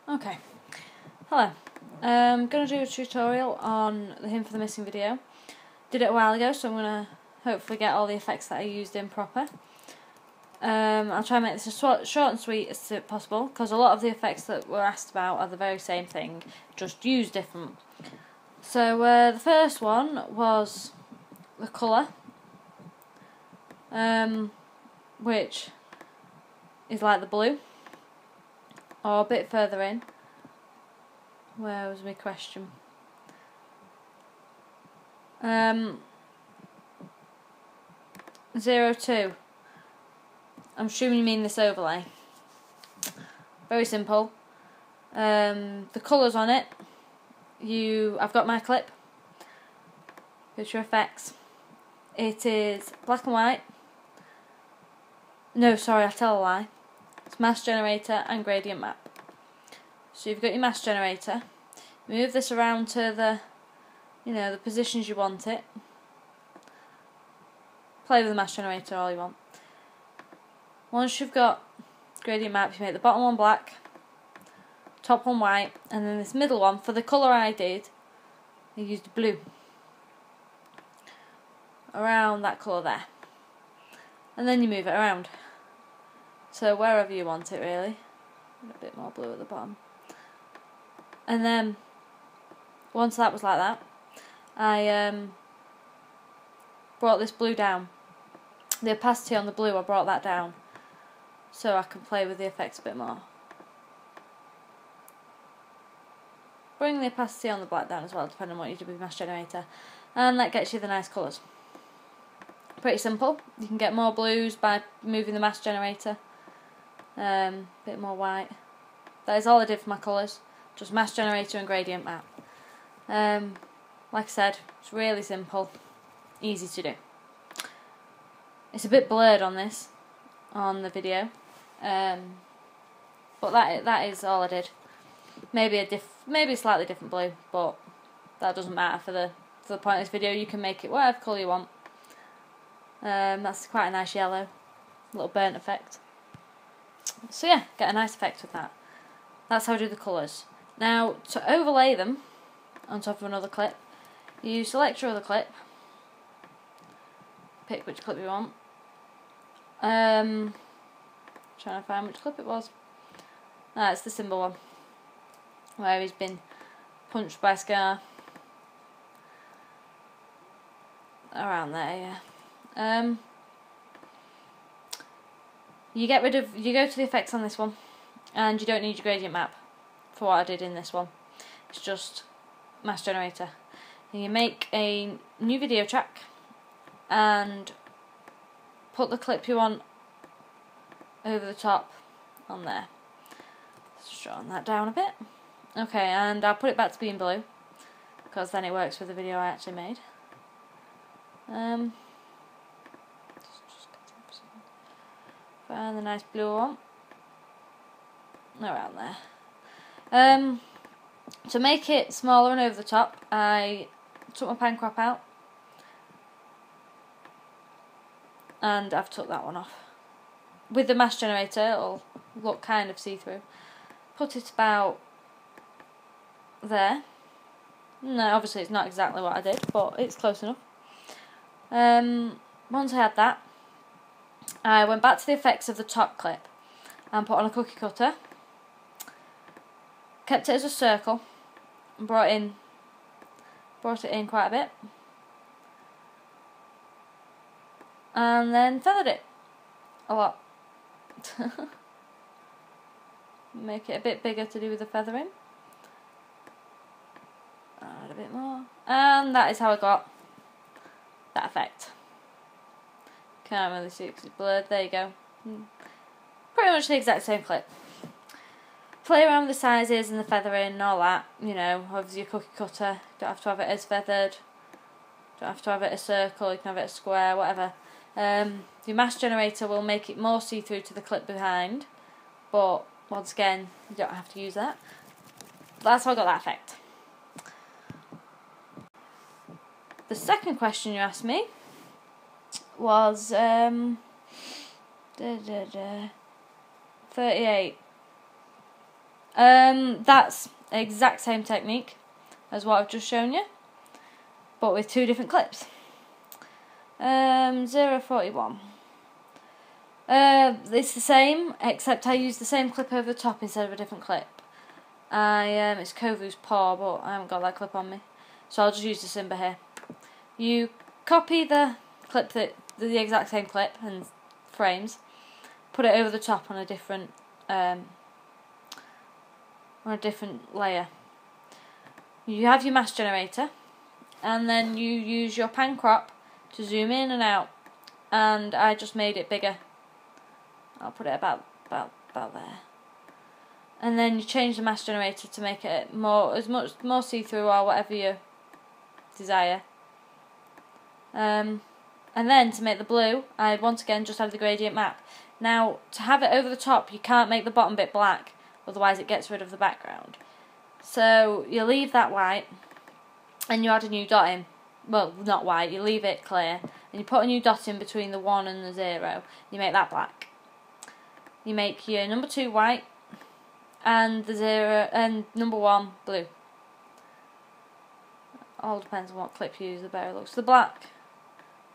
Okay, hello. I'm going to do a tutorial on the Hymn for the Missing video. Did it a while ago, so I'm going to hopefully get all the effects that I used in proper. I'll try and make this as short and sweet as possible, because a lot of the effects that were asked about are the very same thing, just used different. So the first one was the colour, which is like the blue, or a bit further in. Where was my question? 02. I'm assuming you mean this overlay. Very simple. The colours on it. I've got my clip. Picture effects. It is black and white. No, sorry, I tell a lie. It's mask generator and gradient map. So you've got your mask generator. Move this around to the positions you want it. Play with the mask generator all you want. Once you've got gradient map, you make the bottom one black, top one white, and then this middle one, for the colour I did, I used blue. Around that colour there. And then you move it around. So wherever you want it really. A bit more blue at the bottom. And then, once that was like that, I brought this blue down. The opacity on the blue, I brought that down, so I can play with the effects a bit more. Bring the opacity on the black down as well, depending on what you do with your mask generator. And that gets you the nice colours. Pretty simple. You can get more blues by moving the mask generator. Bit more white. That is all I did for my colours. Just mask generator and gradient map. Like I said, it's really simple. Easy to do. It's a bit blurred on the video. But that is all I did. Maybe a slightly different blue, but that doesn't matter for the point of this video. You can make it whatever colour you want. That's quite a nice yellow, little burnt effect. So yeah, get a nice effect with that. That's how I do the colours. Now, to overlay them on top of another clip, you select your other clip, pick which clip you want. Trying to find which clip it was. It's the symbol one, where he's been punched by Scar. Around there, yeah. You go to the effects on this one, and you don't need your gradient map for what I did in this one. It's just mask generator. And you make a new video track and put the clip you want over the top on there. Shorten that down a bit. Okay, and I'll put it back to being blue, because then it works with the video I actually made. Find the nice blue one. Around there. To make it smaller and over the top, I took my pen crop out, and I've took that one off. With the mask generator, it'll look kind of see-through. Put it about there. No, obviously it's not exactly what I did, but it's close enough. Once I had that, I went back to the effects of the top clip and put on a cookie cutter. Kept it as a circle and brought it in quite a bit, and then feathered it a lot. Make it a bit bigger to do with the feathering. Add a bit more, and that is how I got that effect. Can't really see it because it's blurred. There you go. Pretty much the exact same clip. Play around with the sizes and the feathering and all that. Obviously your cookie cutter. Don't have to have it as feathered. Don't have to have it a circle. You can have it a square, whatever. Your mask generator will make it more see-through to the clip behind, but once again, you don't have to use that. That's how I got that effect. The second question you asked me was 38. That's the exact same technique as what I've just shown you, but with two different clips. 041. It's the same, except I use the same clip over the top instead of a different clip. It's Kovu's paw, but I haven't got that clip on me, so I'll just use the Simba here. You copy the clip, the exact same clip and frames, put it over the top on a different layer. You have your mask generator, and then you use your pan crop to zoom in and out, and I just made it bigger. I'll put it about there. And then you change the mask generator to make it more see-through or whatever you desire. And then to make the blue, I once again just add the gradient map. Now, to have it over the top, you can't make the bottom bit black, otherwise it gets rid of the background. So you leave that white, and you add a new dot in. Well, not white, you leave it clear, and you put a new dot in between the 1 and the 0. You make that black. You make your number 2 white, and the 0 and number 1 blue. All depends on what clip you use, the better it looks. The black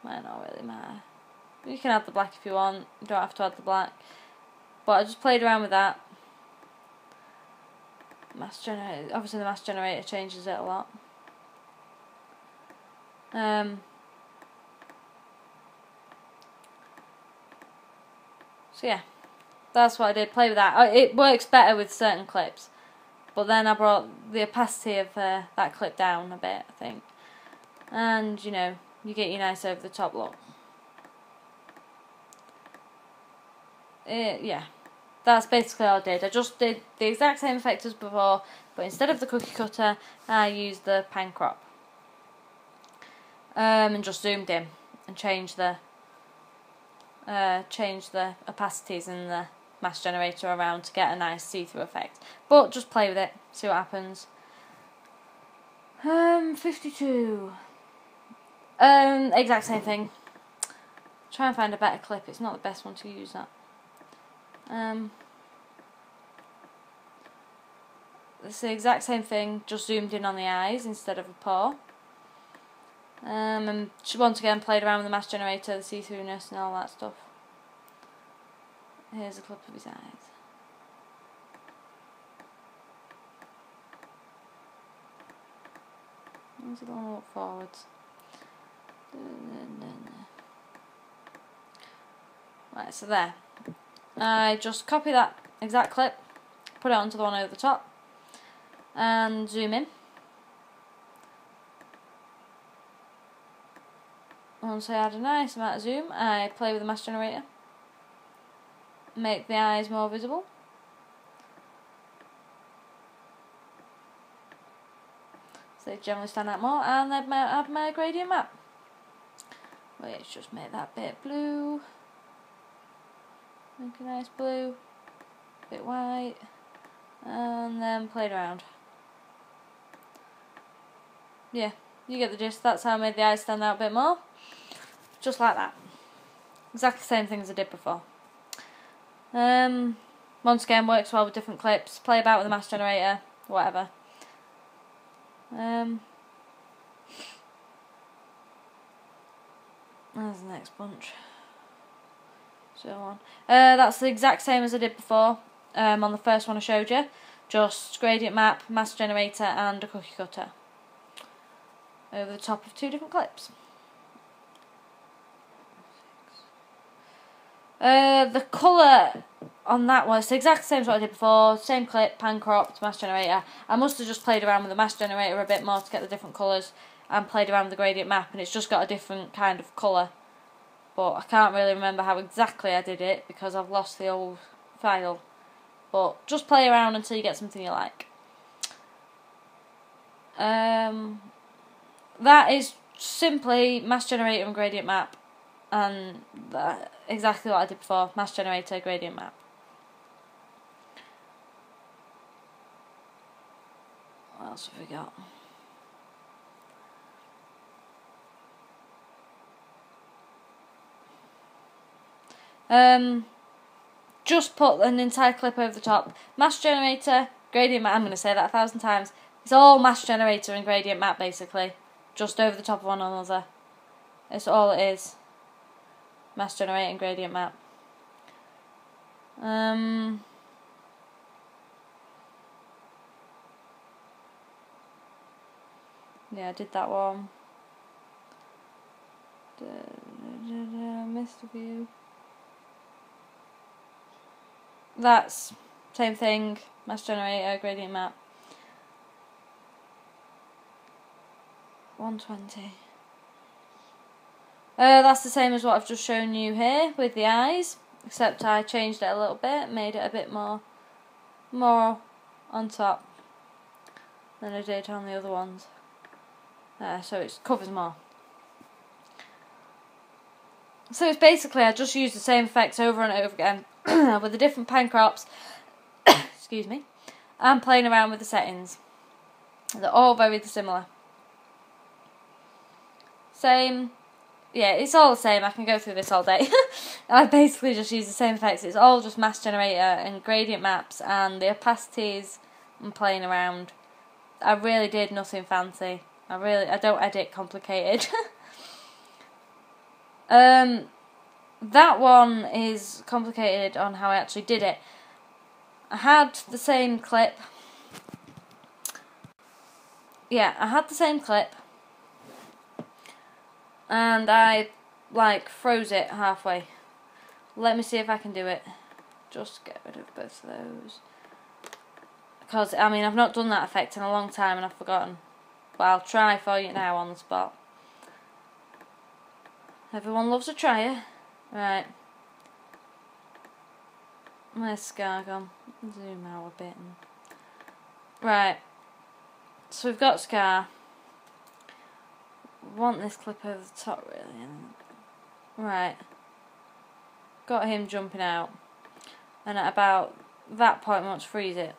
might not really matter. You can add the black if you want, you don't have to add the black. But I just played around with that. Mask generator, obviously the mask generator changes it a lot. So yeah, that's what I did, play with that. It works better with certain clips, but then I brought the opacity of that clip down a bit, I think. And, you know, you get your nice over the top look. Yeah, that's basically all I did. I just did the exact same effect as before, but instead of the cookie cutter, I used the pan crop. And just zoomed in and changed the opacities in the mask generator around to get a nice see-through effect. But just play with it, see what happens. 52. Exact same thing. Try and find a better clip. It's not the best one to use that. It's the exact same thing, just zoomed in on the eyes instead of a paw. And once again played around with the mask generator, the see-throughness and all that stuff. Here's a clip of his eyes. Where's it going to look forwards? Right, so there. I just copy that exact clip, put it onto the one over the top, and zoom in. Once I add a nice amount of zoom, I play with the mask generator, make the eyes more visible. So they generally stand out more, and then add my gradient map. Let's just make that bit blue, make a nice blue, bit white, and then play it around. Yeah, you get the gist. That's how I made the eyes stand out a bit more. Just like that. Exactly the same thing as I did before. Once again, works well with different clips. Play about with the mask generator, whatever. There's the next bunch. So on. That's the exact same as I did before. On the first one I showed you. Just gradient map, mask generator, and a cookie cutter. Over the top of two different clips. The colour on that one, it's the exact same as what I did before, same clip, pan cropped, mask generator. I must have just played around with the mask generator a bit more to get the different colours, and played around with the gradient map, and it's just got a different kind of colour. But I can't really remember how exactly I did it, because I've lost the old file. But just play around until you get something you like. That is simply mask generator and gradient map. And exactly what I did before, mask generator, gradient map. What else have we got? Just put an entire clip over the top. Mask generator, Gradient map, I'm going to say that 1,000 times. It's all mask generator and gradient map basically. Just over the top of one another. It's all it is. Mask generator and gradient map. Yeah, I did that one. Missed a few. That's same thing. Mask generator, gradient map. 120. That's the same as what I've just shown you here with the eyes, except I changed it a little bit, made it a bit more on top than I did on the other ones. So it covers more. So it's basically I just used the same effects over and over again with the different pen crops. Excuse me. And playing around with the settings. They're all very similar. Same. Yeah, it's all the same. I can go through this all day. I basically just use the same effects. It's all just mask generator and gradient maps and the opacities and playing around. I really did nothing fancy. I don't edit complicated. That one is complicated on how I actually did it. I had the same clip. Yeah, I had the same clip. And I, froze it halfway. Let me see if I can do it. Just get rid of both of those. Because, I mean, I've not done that effect in a long time and I've forgotten. But I'll try for you now on the spot. Everyone loves a trier. Right. Where's Scar gone? Zoom out a bit. Right. So we've got Scar. Want this clip over the top really. Right. Got him jumping out. And at about that point we want to freeze it.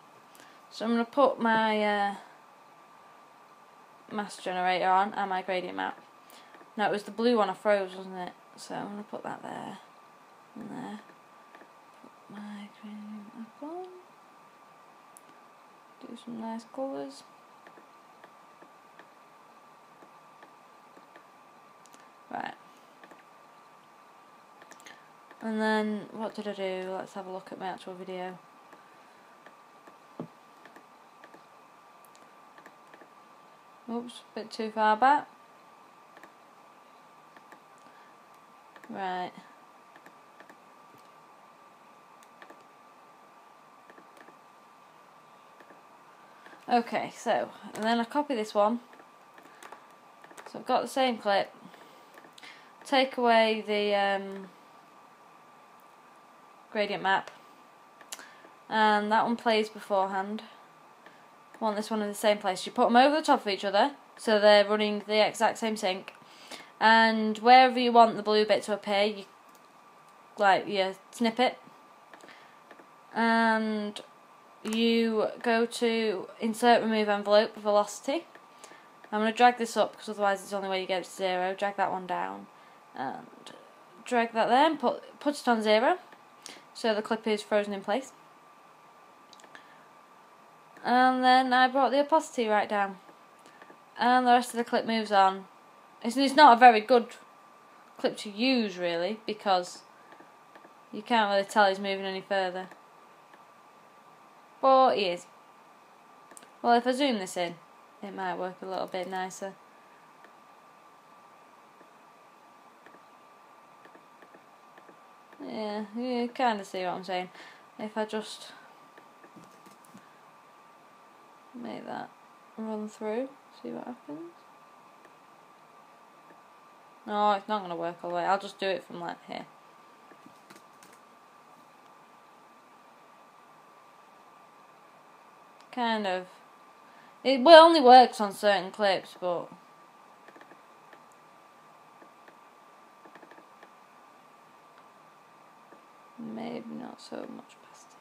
So I'm going to put my mask generator on and my gradient map. No, it was the blue one I froze, wasn't it? So I'm going to put that there and there. Put my gradient map on. Do some nice colours. Right. And then, what did I do? Let's have a look at my actual video. Oops, a bit too far back. Right. Okay, so, and then I copy this one. So I've got the same clip. Take away the gradient map. And that one plays beforehand. Want this one in the same place. You put them over the top of each other, so they're running the exact same sync. And wherever you want the blue bit to appear, you snip it. And you go to insert remove envelope velocity. I'm going to drag this up because otherwise it's the only way you get it to 0. Drag that one down and drag that there and put it on 0 so the clip is frozen in place. And then I brought the opacity right down and the rest of the clip moves on. It's not a very good clip to use really because you can't really tell he's moving any further. But he is. Well, if I zoom this in, it might work a little bit nicer. Yeah, you kind of see what I'm saying. If I just make that run through, see what happens. No, it's not going to work all the way. I'll just do it from like here. Kind of. It only works on certain clips, but maybe not so much opacity.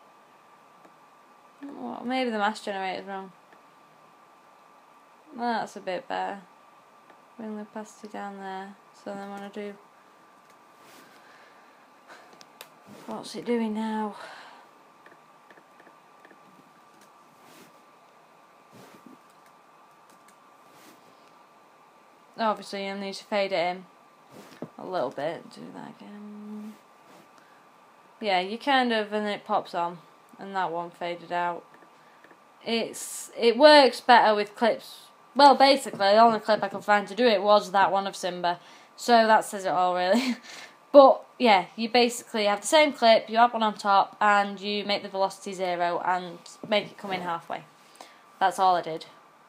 Well, maybe the mask generator's wrong. That's a bit better. Bring the opacity down there. So then when I do, what's it doing now? obviously you'll need to fade it in a little bit. Do that again. Yeah, you kind of, and it pops on, and that one faded out. It works better with clips. Well, basically, the only clip I could find to do it was that one of Simba. So that says it all, really. But, yeah, you basically have the same clip, you add one on top, and you make the velocity 0 and make it come in halfway. That's all I did.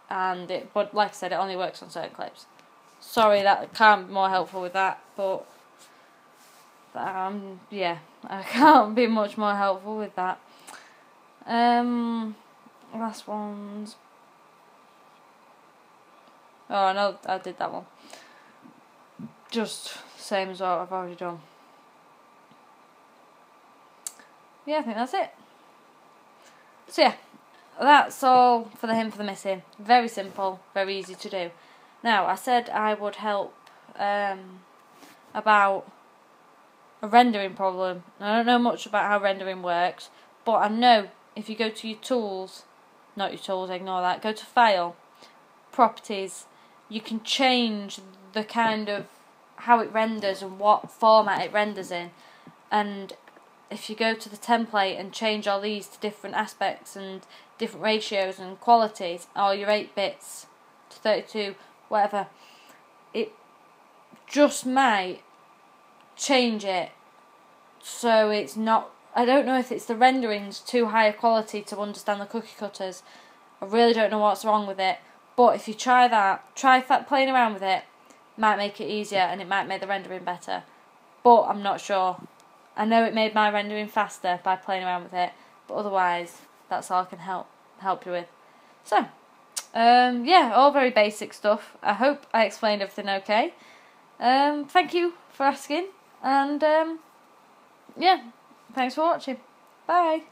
But like I said, it only works on certain clips. Sorry that I can't be more helpful with that, but yeah, I can't be much more helpful with that. Last ones. Oh, I know I did that one. Just same as what I've already done. Yeah, I think that's it. So yeah, that's all for the him for the missing. Very simple, very easy to do. Now, I said I would help about a rendering problem. I don't know much about how rendering works, but I know if you go to your tools, not your tools, ignore that, go to File, Properties, you can change the kind of how it renders and what format it renders in. And if you go to the template and change all these to different aspects and different ratios and qualities, or your 8 bits to 32, whatever, it just might change it so it's not, I don't know if it's the rendering's too high a quality to understand the cookie cutters. I really don't know what's wrong with it, but if you try playing around with it, might make it easier and it might make the rendering better, but I'm not sure. I know it made my rendering faster by playing around with it, but otherwise that's all I can help you with. So yeah, all very basic stuff. I hope I explained everything okay. Thank you for asking, and yeah, thanks for watching. Bye.